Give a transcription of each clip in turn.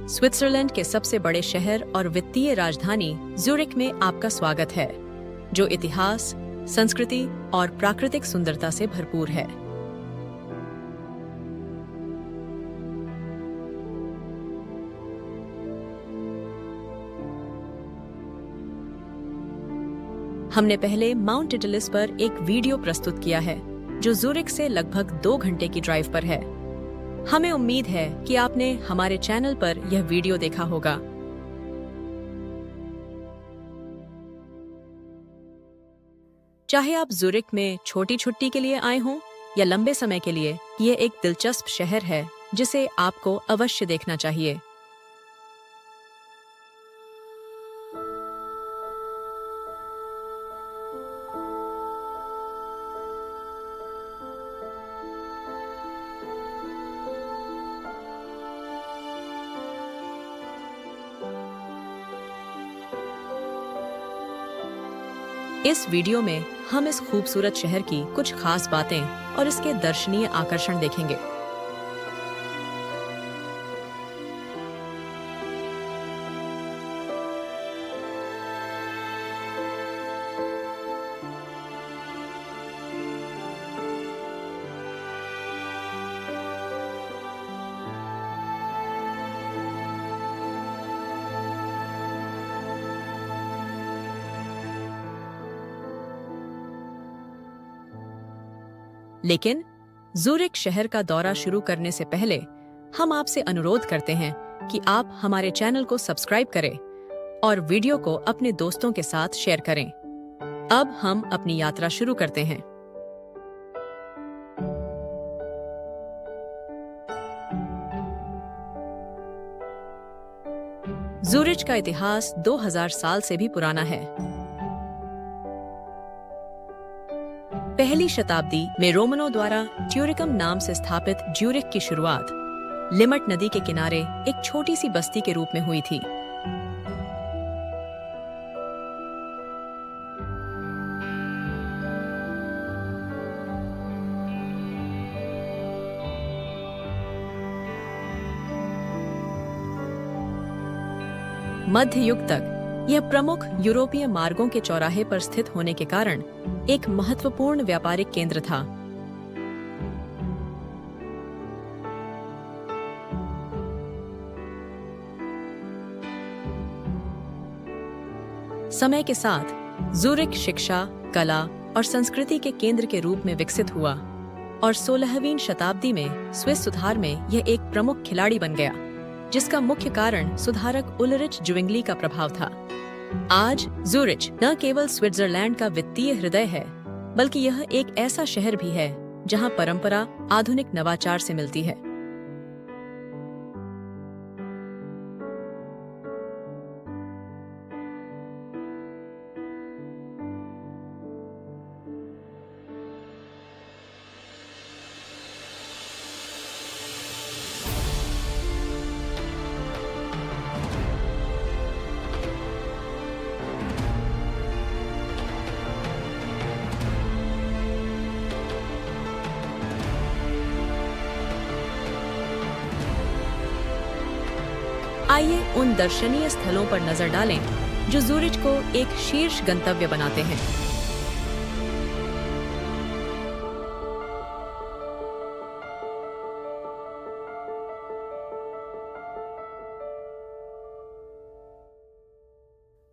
Switzerland के सबसे बड़े शहर और वित्तीय राजधानी ज्यूरिख में आपका स्वागत है, जो इतिहास, संस्कृति और प्राकृतिक सुंदरता से भरपूर है। हमने पहले माउंट इटलिस पर एक वीडियो प्रस्तुत किया है, जो ज्यूरिख से लगभग 2 घंटे की ड्राइव पर है। हमें उम्मीद है कि आपने हमारे चैनल पर यह वीडियो देखा होगा। चाहे आप ज्यूरिख में छोटी छुट्टी के लिए आए हों या लंबे समय के लिए, यह एक दिलचस्प शहर है जिसे आपको अवश्य देखना चाहिए। इस वीडियो में हम इस खूबसूरत शहर की कुछ खास बातें और इसके दर्शनीय आकर्षण देखेंगे। लेकिन ज्यूरिख शहर का दौरा शुरू करने से पहले हम आपसे अनुरोध करते हैं कि आप हमारे चैनल को सब्सक्राइब करें और वीडियो को अपने दोस्तों के साथ शेयर करें। अब हम अपनी यात्रा शुरू करते हैं। ज्यूरिख का इतिहास 2000 साल से भी पुराना है। पहली शताब्दी में रोमनों द्वारा ट्यूरिकम नाम से स्थापित ज्यूरिख की शुरुआत लिमट नदी के किनारे एक छोटी सी बस्ती के रूप में हुई थी। मध्य युग तक यह प्रमुख यूरोपीय मार्गों के चौराहे पर स्थित होने के कारण एक महत्वपूर्ण व्यापारिक केंद्र था। समय के साथ ज्यूरिख शिक्षा, कला और संस्कृति के केंद्र के रूप में विकसित हुआ और 16वीं शताब्दी में स्विस सुधार में यह एक प्रमुख खिलाड़ी बन गया, जिसका मुख्य कारण सुधारक उलरिच ज्विंगली का प्रभाव था। आज ज्यूरिख न केवल स्विट्जरलैंड का वित्तीय हृदय है, बल्कि यह एक ऐसा शहर भी है जहां परंपरा आधुनिक नवाचार से मिलती है। आइए उन दर्शनीय स्थलों पर नजर डालें जो ज्यूरिख को एक शीर्ष गंतव्य बनाते हैं।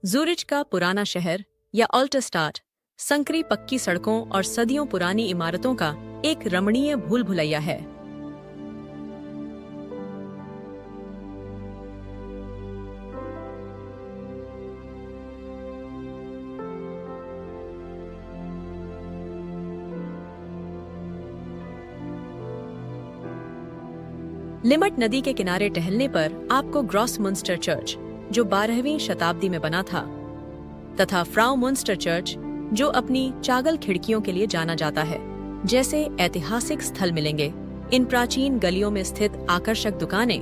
ज्यूरिख का पुराना शहर या अल्टस्टाड संकरी पक्की सड़कों और सदियों पुरानी इमारतों का एक रमणीय भूल भुलैया है। लिमट नदी के किनारे टहलने पर आपको ग्रॉसमुंस्टर चर्च, जो 12वीं शताब्दी में बना था, तथा फ्राउमुंस्टर चर्च, जो अपनी चागल खिड़कियों के लिए जाना जाता है, जैसे ऐतिहासिक स्थल मिलेंगे। इन प्राचीन गलियों में स्थित आकर्षक दुकानें,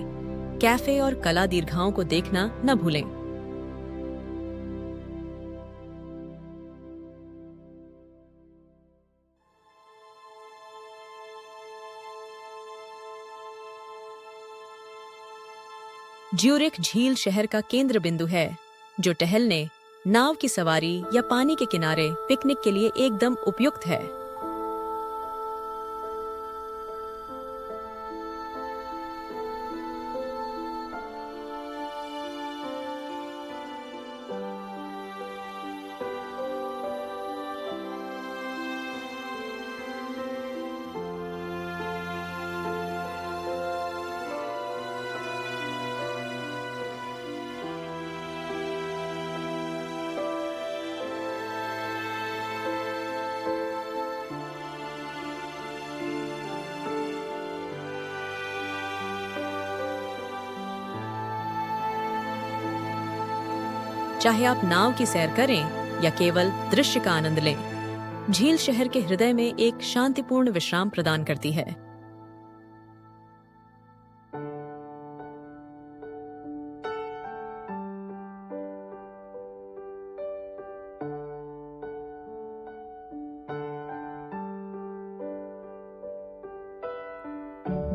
कैफे और कला दीर्घाओं को देखना न भूलें। ज्यूरिख झील शहर का केंद्र बिंदु है, जो टहलने, नाव की सवारी या पानी के किनारे पिकनिक के लिए एकदम उपयुक्त है। चाहे आप नाव की सैर करें या केवल दृश्य का आनंद लें, झील शहर के हृदय में एक शांतिपूर्ण विश्राम प्रदान करती है।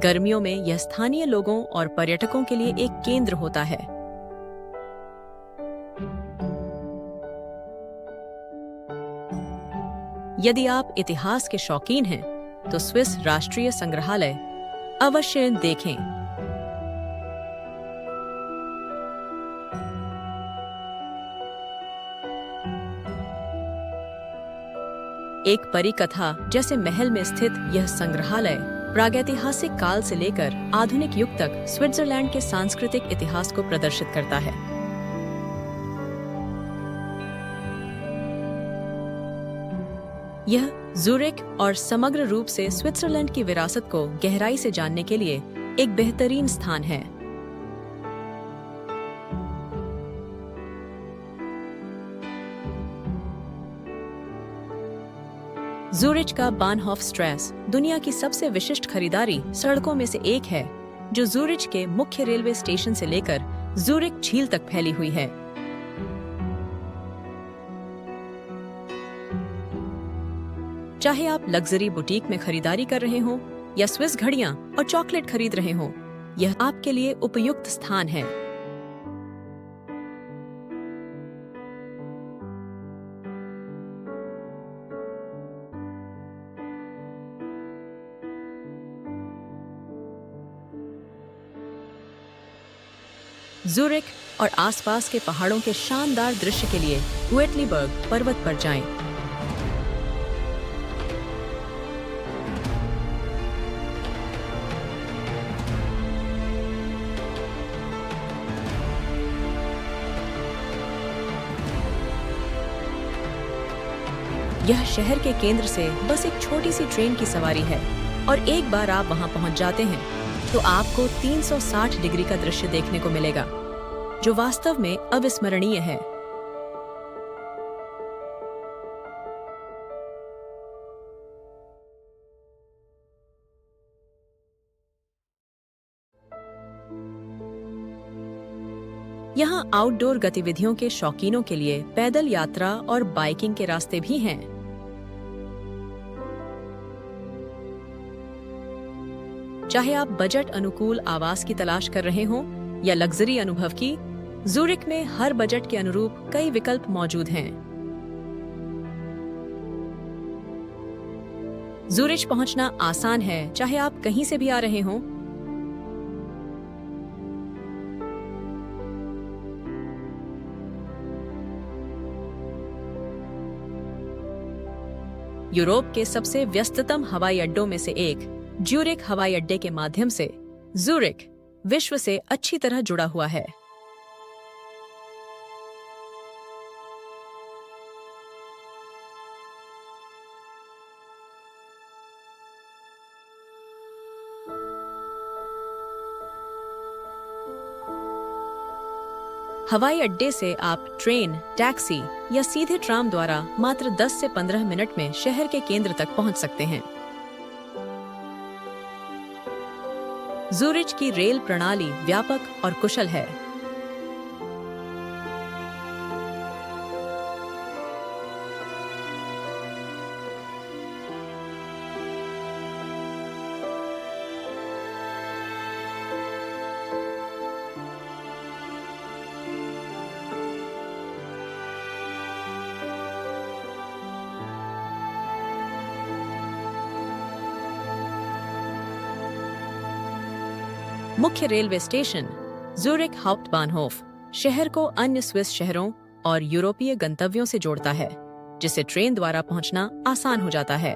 गर्मियों में यह स्थानीय लोगों और पर्यटकों के लिए एक केंद्र होता है। यदि आप इतिहास के शौकीन हैं, तो स्विस राष्ट्रीय संग्रहालय अवश्य देखें। एक परिकथा जैसे महल में स्थित यह संग्रहालय प्रागैतिहासिक काल से लेकर आधुनिक युग तक स्विट्जरलैंड के सांस्कृतिक इतिहास को प्रदर्शित करता है। यह ज़ूरिख और समग्र रूप से स्विट्जरलैंड की विरासत को गहराई से जानने के लिए एक बेहतरीन स्थान है। ज़ूरिच का बानहॉफ स्ट्रेस दुनिया की सबसे विशिष्ट खरीदारी सड़कों में से एक है, जो ज़ूरिच के मुख्य रेलवे स्टेशन से लेकर ज़ूरिख झील तक फैली हुई है। चाहे आप लग्जरी बुटीक में खरीदारी कर रहे हो या स्विस घड़ियां और चॉकलेट खरीद रहे हो, यह आपके लिए उपयुक्त स्थान है। ज़ूरिख और आसपास के पहाड़ों के शानदार दृश्य के लिए उएटलीबर्ग पर्वत पर जाएं। यह शहर के केंद्र से बस एक छोटी सी ट्रेन की सवारी है, और एक बार आप वहां पहुंच जाते हैं तो आपको 360 डिग्री का दृश्य देखने को मिलेगा, जो वास्तव में अविस्मरणीय है। यहाँ आउटडोर गतिविधियों के शौकीनों के लिए पैदल यात्रा और बाइकिंग के रास्ते भी हैं। चाहे आप बजट अनुकूल आवास की तलाश कर रहे हो या लग्जरी अनुभव की, ज़ूरिख में हर बजट के अनुरूप कई विकल्प मौजूद हैं। ज़ूरिच पहुंचना आसान है, चाहे आप कहीं से भी आ रहे हो। यूरोप के सबसे व्यस्ततम हवाई अड्डों में से एक ज्यूरिख हवाई अड्डे के माध्यम से ज़ूरिख विश्व से अच्छी तरह जुड़ा हुआ है। हवाई अड्डे से आप ट्रेन, टैक्सी या सीधे ट्राम द्वारा मात्र 10 से 15 मिनट में शहर के केंद्र तक पहुंच सकते हैं। ज़ूरिच की रेल प्रणाली व्यापक और कुशल है। मुख्य रेलवे स्टेशन ज़ूरिक हाउप्टबानहोफ शहर को अन्य स्विस शहरों और यूरोपीय गंतव्यों से जोड़ता है, जिससे ट्रेन द्वारा पहुंचना आसान हो जाता है।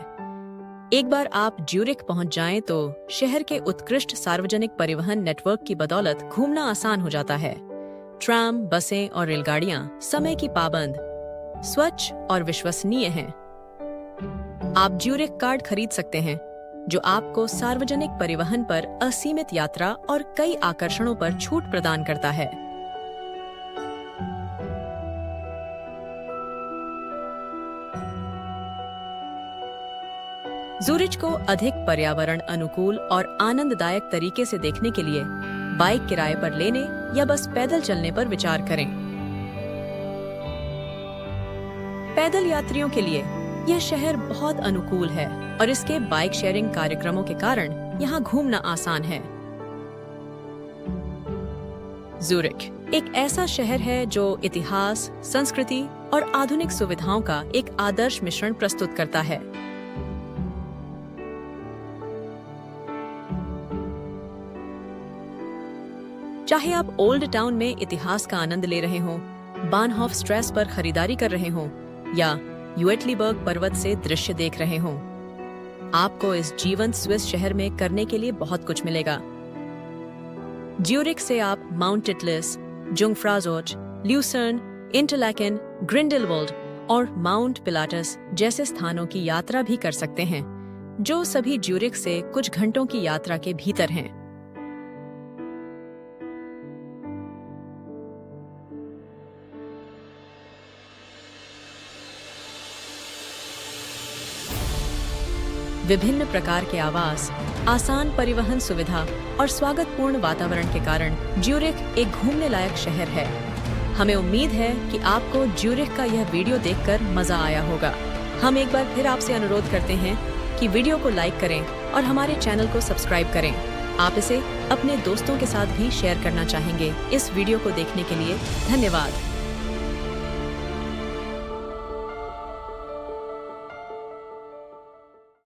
एक बार आप ज्यूरिख पहुंच जाएं तो शहर के उत्कृष्ट सार्वजनिक परिवहन नेटवर्क की बदौलत घूमना आसान हो जाता है। ट्राम, बसें और रेलगाड़ियां समय की पाबंद, स्वच्छ और विश्वसनीय हैं। आप ज्यूरिख कार्ड खरीद सकते हैं, जो आपको सार्वजनिक परिवहन पर असीमित यात्रा और कई आकर्षणों पर छूट प्रदान करता है। ज़ूरिच को अधिक पर्यावरण अनुकूल और आनंददायक तरीके से देखने के लिए बाइक किराए पर लेने या बस पैदल चलने पर विचार करें। पैदल यात्रियों के लिए यह शहर बहुत अनुकूल है और इसके बाइक शेयरिंग कार्यक्रमों के कारण यहाँ घूमना आसान है। ज़ूरिख एक ऐसा शहर है जो इतिहास, संस्कृति और आधुनिक सुविधाओं का एक आदर्श मिश्रण प्रस्तुत करता है। चाहे आप ओल्ड टाउन में इतिहास का आनंद ले रहे हों, बानहॉफ स्ट्रेस पर खरीदारी कर रहे हों या यूएटलीबर्ग पर्वत से दृश्य देख रहे हों, आपको इस जीवंत स्विस शहर में करने के लिए बहुत कुछ मिलेगा। ज्यूरिख से आप माउंट टिटलिस, जुंगफ्राजोट, ल्यूसर्न, इंटरलैकेन, ग्रिंडेलवॉल्ड और माउंट पिलाटस जैसे स्थानों की यात्रा भी कर सकते हैं, जो सभी ज्यूरिख से कुछ घंटों की यात्रा के भीतर हैं। विभिन्न प्रकार के आवास, आसान परिवहन सुविधा और स्वागतपूर्ण वातावरण के कारण ज्यूरिख एक घूमने लायक शहर है। हमें उम्मीद है कि आपको ज्यूरिख का यह वीडियो देखकर मजा आया होगा। हम एक बार फिर आपसे अनुरोध करते हैं कि वीडियो को लाइक करें और हमारे चैनल को सब्सक्राइब करें। आप इसे अपने दोस्तों के साथ भी शेयर करना चाहेंगे। इस वीडियो को देखने के लिए धन्यवाद।